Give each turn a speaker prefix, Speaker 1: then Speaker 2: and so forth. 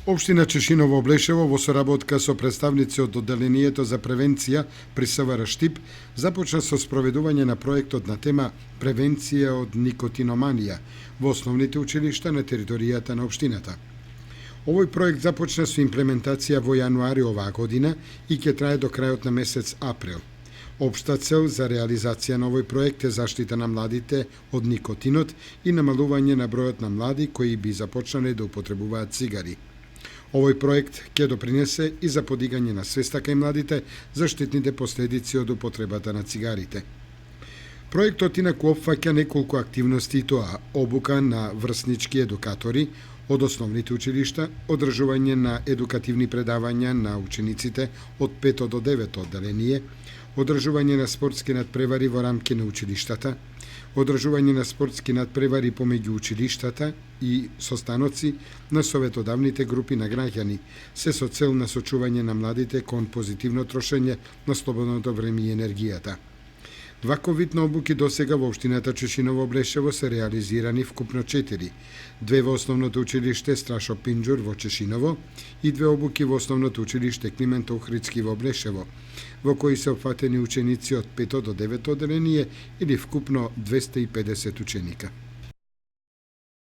Speaker 1: Општина Чешиново Облешево во соработка со представници од Одделението за превенција при СВР Штип започна со спроведување на проектот на тема Превенција од никотиноманија во основните училишта на територијата на општината. Овој проект започна со имплементација во јануари оваа година и ќе трае до крајот на месец април. Општа цел за реализација на овој проект е заштита на младите од никотинот и намалување на бројот на млади кои би започнале да употребуваат цигари. Овој проект ќе допринесе и за подигање на свеста кај младите за штетните последици од употребата на цигарите. Проектот инаку опфаќа неколку активности и тоа обука на врснички едукатори од основните училишта, одржување на едукативни предавања на учениците од 5 до 9 одделение, одржување на спортски надпревари во рамки на училиштата, одржување на спортски надпревари помеѓу училиштата и состаноци на советодавните групи на граѓани, се со цел насочување на младите кон позитивно трошење на слободното време и енергијата. Ваков вид на обуки досега во општината Чешиново Облешево се реализирани вкупно 4. 2 во основното училиште Страшо Пинџур во Чешиново и 2 обуки во основното училиште Климент Охридски во Облешево, во кои се опфатени ученици од 5 до 9 одделение или вкупно 250 ученика.